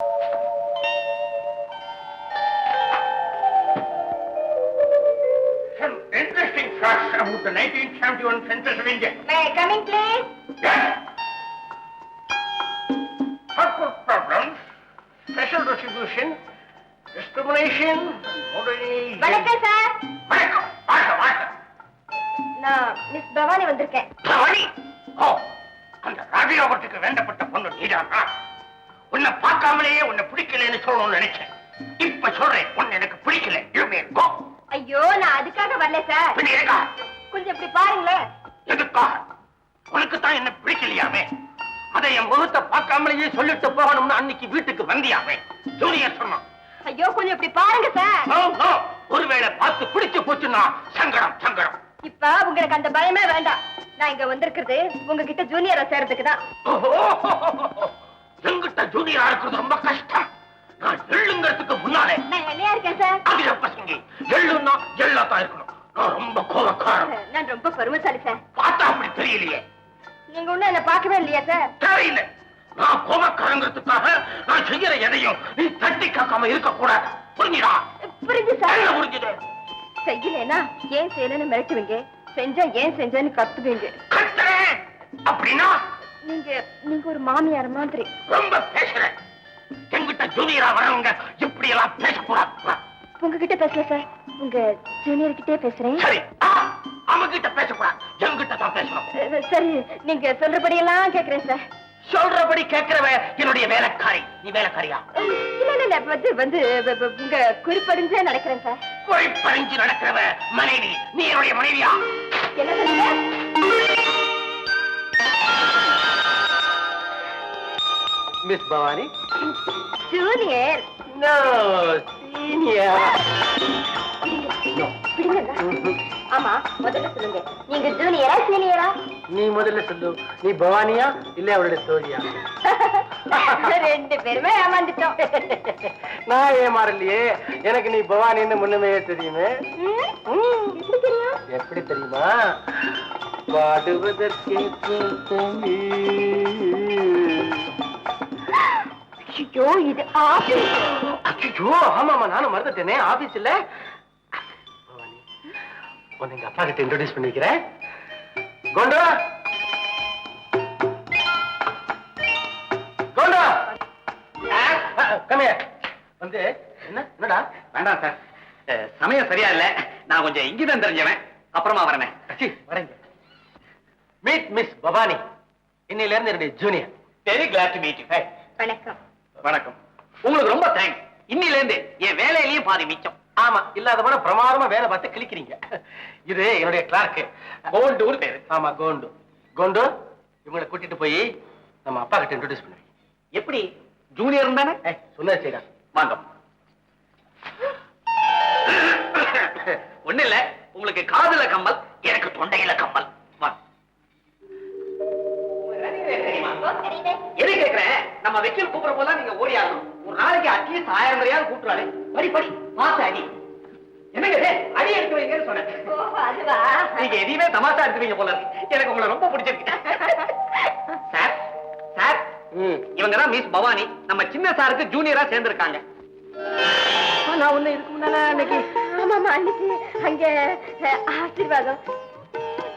Some interesting facts about the 1971 census of India. May I come in, please? Yes. Corporate problems, special distribution, discrimination, modernization. வணக்கம் sir. வணக்கம். வணக்கம், வணக்கம். நான் miss Bhavani வந்திருக்கேன். பவானி? ஓ, அந்த ராஜயோகத்துக்கு வேண்டப்பட்ட பொண்ணு நீதானா? உன்னை பார்க்காமலேயே உன்னை பிடிக்கலன்னு சொல்லணும்னு நினைச்சேன். இப்ப சொல்றேன், உன்னை எனக்கு பிடிக்கல. இனிமே கோ. ஐயோ, நான் அதுக்காக வரல சார். பின்ன ஏக்கா? கொஞ்சம் இப்படி பாருங்களேன். எதுக்காக? உனக்கு தான் என்ன பிடிக்கலையாமே. அதை என் முகத்தை பார்க்காமலேயே சொல்லிட்டு போகணும்னு அன்னைக்கு வீட்டுக்கு வந்தியாமே. ஜூனியர் சொன்னான். ஐயோ, கொஞ்சம் இப்படி பாருங்க சார். No, no. ஒருவேளை பார்த்து பிடிச்சு போச்சுன்னா சங்கடம், சங்கடம். இப்ப உங்களுக்கு அந்த பயமே வேண்டாம். நான் இங்க வந்திருக்கிறது உங்ககிட்ட ஜூனியரா சேர்றதுக்கு தான். எங்கிட்ட ஜூனியரா இருக்கிறது ரொம்ப கஷ்டம். நான் எள்ளுங்கிறதுக்கு முன்னாலே நான் என்னையா இருக்கேன் சார்? அதிக பசங்க எள்ளுன்னா எள்ளாத்தான் இருக்கணும். நான் ரொம்ப கோபக்காரன். நான் ரொம்ப பெருமைசாலி சார். பார்த்தா அப்படி தெரியலையே. நீங்க ஒண்ணும் என்ன பார்க்கவே இல்லையா சார்? தெரியல. நான் கோபக்காரங்கிறதுக்காக நான் செய்யற எதையும் நீ தட்டி காக்காம இருக்க கூடாது. புரிஞ்சுடா? புரிஞ்சு சார். புரிஞ்சுது. செய்யலனா ஏன் செய்யலன்னு மிரட்டுவீங்க, செஞ்சா ஏன் செஞ்சேன்னு கத்துவீங்க. கத்துறேன் அப்படின்னா நீங்க ஒரு மாமியார் மாதிரி. ரொம்ப பேசுறேன். எங்கிட்ட ஜூனியரா வரவங்க இப்படி எல்லாம் பேசக்கூடாது. உங்ககிட்ட பேசல சார், உங்க ஜூனியர் கிட்டே பேசுறேன். சரி, அவங்க கிட்ட பேசக்கூடாது, எங்கிட்ட தான் பேசணும். சரி, நீங்க சொல்றபடி எல்லாம் கேக்குறேன் சார். சொல்றபடி கேட்கிறவ என்னுடைய வேலைக்காரி. நீ வேலைக்காரியா? இல்ல வந்து உங்க குறிப்பறிஞ்சே நடக்கிறேன் சார். குறிப்பறிஞ்சு நடக்கிறவ மனைவி. நீ என்னுடைய மனைவியா? என்ன சொன்னீங்க? Miss Bhavani? Junior. No, senior. ஆமா, முதல்ல சொல்லுங்க, நீங்க ஜூனியரா சீனியரா? நீ முதல்ல சொல்லு. நீ பவானியா இல்ல அவளுடைய தோழியா? ரெண்டு பேருமே ஏமாந்துட்டோம். நான் ஏமாறலையே. எனக்கு நீ பவானின்னு முன்னமே தெரியுமே. எப்படி தெரியும்? எப்படி தெரியுமா? பாடுவதற்கு ஐயோ, இது ஆபீஸ். ஐயோ, ஆமாமா, நானும் மறந்துட்டேனே. ஆபீஸ் இல்ல. பவானி, உன்னை எங்க அப்பா கிட்ட இன்ட்ரோடியூஸ் பண்ணிக்கிறேன். கோண்டா, கோண்டா, கம்மியா வந்து. என்னடா? வேண்டாம் சார், சமயம் சரியா இல்ல. நான் கொஞ்சம் இங்கிதான் தெரிஞ்சவன். அப்புறமா வரேன். வரேங்க. Meet miss Bhavani. இன்னையில இருந்து என்னுடைய junior. Very glad to meet you. வணக்கம். வணக்கம். உங்களுக்கு ரொம்ப தேங்க்ஸ். இன்னில இருந்து என் வேலையிலயும் பாதி மிச்சம். ஆமா, இல்லாதவன பிரமாதமா வேலை பார்த்து கிளிக்கிறீங்க. இது என்னுடைய கிளார்க்கு கோண்டு பேரு. ஆமா, கோண்டு. கோண்டு, இவங்களை கூட்டிட்டு போய் நம்ம அப்பா கிட்ட இன்ட்ரோடியூஸ் பண்ணுவீங்க. எப்படி? ஜூனியர் தானே? சொன்னது செய்யலாம். வாங்க. ஒண்ணு இல்ல, உங்களுக்கு காதுல கம்மல், எனக்கு தொண்டையில கம்மல். வாங்க. எது கேக்குறேன்? நம்ம வெக்கில் கூப்பிட போல நீங்க ஓடி ஆகணும். ஒரு நாளைக்கு அட்லீஸ்ட் 1000 ரூபாயாவது கூப்பிடுறாரு. படி படி, மாச அடி. என்னங்க அடி எடுத்து வைங்கன்னு சொன்னேன். நீங்க எதையுமே தமாஷா எடுத்துவீங்க போல இருக்கு. எனக்கு உங்களை ரொம்ப பிடிச்சிருக்கு. சார், சார், இவங்கதான் மிஸ் பவானி. நம்ம சின்ன சாருக்கு ஜூனியரா சேர்ந்திருக்காங்க. நான் ஒண்ணு இதுக்கு முன்னால அன்னைக்கு. ஆமாமா, அன்னைக்கு அங்க ஆசீர்வாதம்.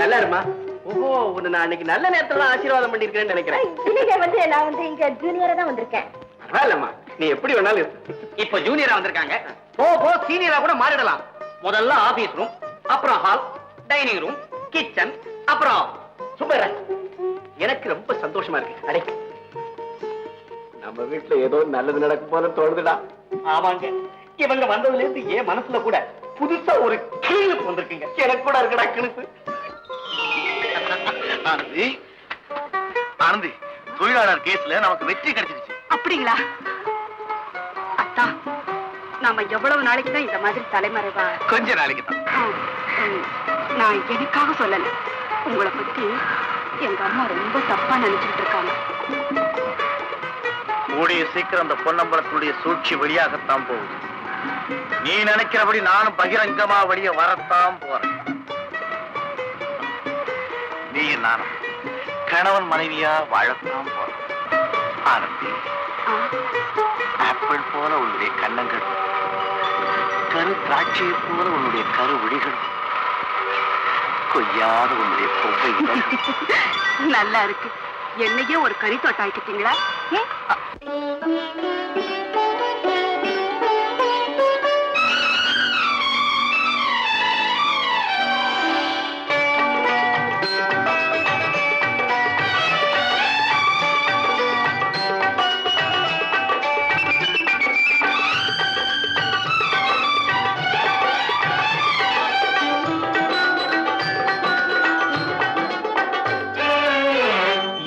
நல்லா இருமா. ஓஹோ, உன்னை நான் அன்னைக்கு நல்ல நேரத்துல ஆசீர்வாதம் பண்ணிருக்கேன்னு நினைக்கிறேன். இல்லைங்க, நான் இங்க ஜூனியரா தான் வந்திருக்கேன். பரவாயில்லம்மா, நீ எப்படி வேணாலும். இப்ப ஜூனியரா வந்திருக்காங்க. போ சீனியரா கூட மாறிடலாம். முதல்ல ஆபீஸ் ரூம், அப்புறம் ஹால், டைனிங் ரூம், கிச்சன், அப்புறம் சூப்பர். எனக்கு ரொம்ப சந்தோஷமா இருக்கு. அடே, நம்ம வீட்டுல ஏதோ நல்லது நடக்கும் போல தோணுதுடா. ஆமாங்க, இவங்க வந்ததுல இருந்து என் மனசுல கூட புதுசா ஒரு கிளிப்பு வந்திருக்குங்க. எனக்கு கூட இருக்கடா கிளிப்பு. ஆனந்தி, ஆனந்தி, தொழிலாளர் கேஸ்ல நமக்கு வெற்றி கிடைச்சிருச்சு. அப்படிங்களா? அத்தா, நாம எவ்வளவு நாளைக்கு தான் இந்த மாதிரி தலைமறைவா? கொஞ்ச நாளைக்கு தான். நான் எனக்காக சொல்லல, உங்களை பத்தி எங்க அம்மா ரொம்ப தப்பா நினைச்சுட்டு இருக்காங்க. கூடிய சீக்கிரம் அந்த பொன்னம்பலத்துடைய சூழ்ச்சி வெளியாகத்தான் போகுது. நீ நினைக்கிறபடி நானும் பகிரங்கமா வெளியே வரத்தான் போறேன். நீ நானும் கணவன் மனைவியா வாழத்தான் போறேன். ஆனந்தி, திராட்சையை போல உன்னுடைய கருவிழிகளும் கொய்யாத உன்னுடைய கொவ்வை நல்லா இருக்கு. என்னையே ஒரு கறி தோட்டாக்கிட்டீங்களா?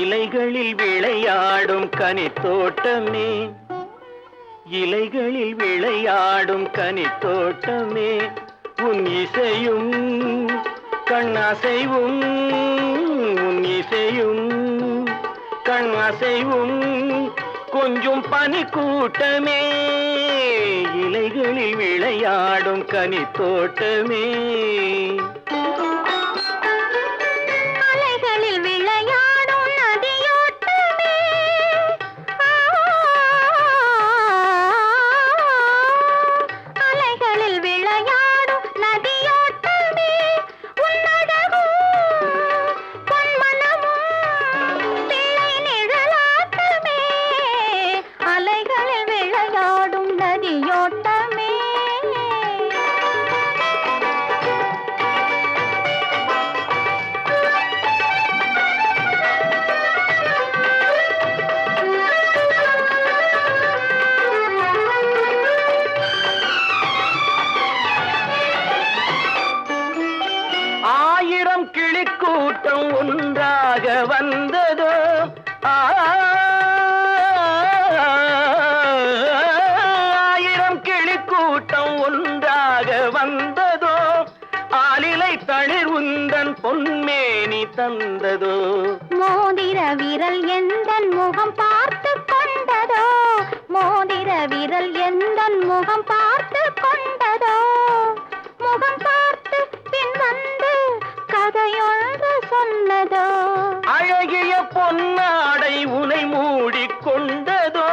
இலைகளில் விளையாடும் கனித்தோட்டமே, இலைகளில் விளையாடும் கனித்தோட்டமே, உன் இசையும் கண்ணசைவும், உன் இசையும் கண்ணசைவும் கொஞ்சம் பனி கூட்டமே, இலைகளில் விளையாடும் கனித்தோட்டமே. கிளிக்கூட்டம் ஒன்றாக வந்ததோ, ஆயிரம் கிளிக்கூட்டம் ஒன்றாக வந்ததோ, ஆலிலை தளிர் உந்தன் பொன்மேனி தந்ததோ, மோதிர விரல் எந்தன் முகம் பார்த்து கொண்டதோ, மோதிர விரல் எந்தன் முகம் பார்த்து கொண்டதோ, முகம் பார்த்து பின் வந்து கதையொன்று சொன்னதோ, அழகிய பொன்னாடை உனை மூடிக்கொண்டதோ,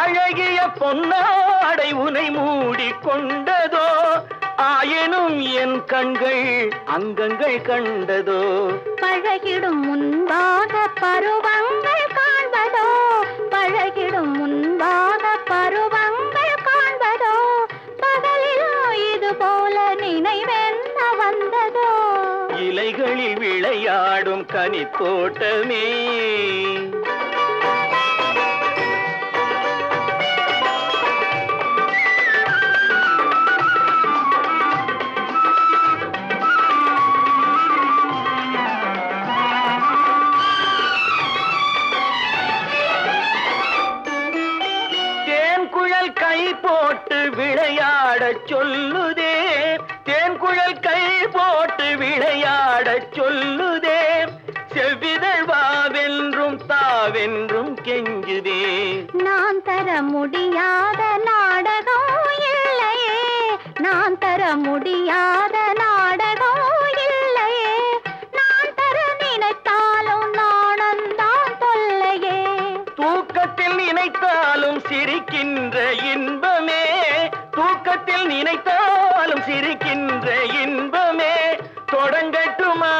அழகிய பொன்னாடை உனை மூடிக்கொண்டதோ, ஆயினும் என் கண்கள் அங்கங்கள் கண்டதோ, பழகிடும் முன்பாக பருவங்கள் காண்பதோ, பழகிடும் முன்பாக பருவங்கள் காண்பதோ, பகலிலோ இது போல நினைவென்ன வந்ததோ, இலைகளில் விளையாடும் கனித்தோட்டமே. தேன்குழல் கை போட்டு விளையாடச் சொல்லுதே, தேன்குழல் கை போட்டு விளையாடச் சொல்லுதே, செவ்விதழ் வாவென்றும் தாவென்றும் கெஞ்சுதே, நான் தர முடியாத நாடகம் இல்லையே, நான் தர முடியாத நாடகம் இல்லையே, நான் தர நினைத்தாலும் நாணந்தான் தொல்லையே, தூக்கத்தில் நினைத்தாலும் சிரிக்கின்ற இன்பமே, தூக்கத்தில் நினைத்தாலும் சிரிக்கின்ற இன்பமே, தொடங்கட்டுமா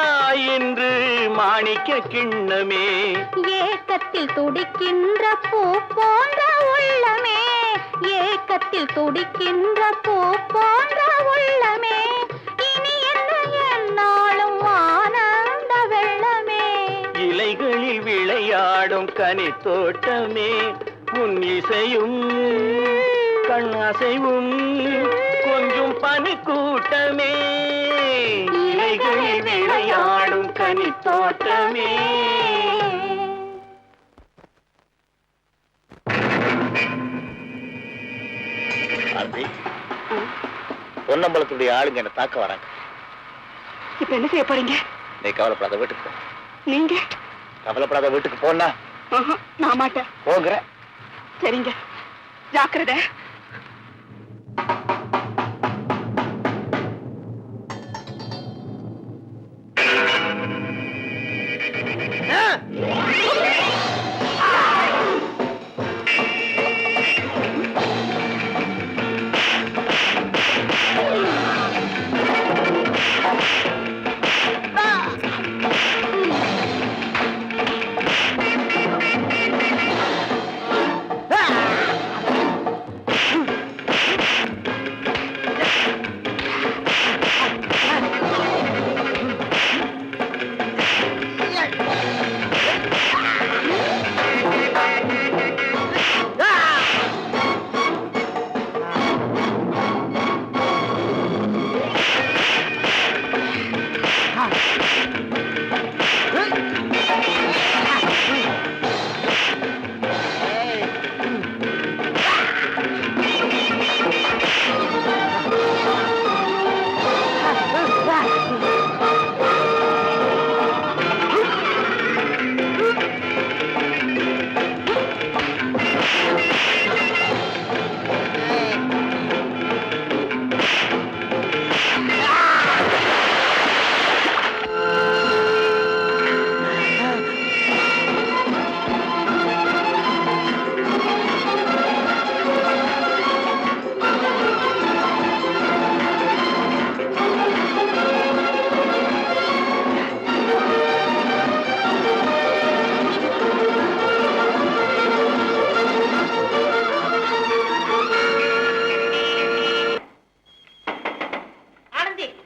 என்று மாணிக்க கிண்ணமே, ஏக்கத்தில் துடிக்கின்ற பூ போன்ற உள்ளமே, ஏக்கத்தில் துடிக்கின்ற பூ போன்ற உள்ளமே, இனி என்ன என்னாலும் ஆனந்த வெள்ளமே, இலைகளில் விளையாடும் கனித்தோட்டமே, உன் இசையும் கண்ணசைவும் கொஞ்சம் பனி கூட்டமே, இலைகளில் விளையாடும் கனித்தோட்டமே. பொன்னம்பலத்துடைய ஆளுங்க என்ன தாக்க வராங்க. இப்ப என்ன செய்ய போறீங்க? நீ கவலைப்படாத, வீட்டுக்கு போ. நீங்க? கவலைப்படாத, வீட்டுக்கு போனா நான் மாட்டேன். போகிற. சரிங்க, ஜாக்கிரதை.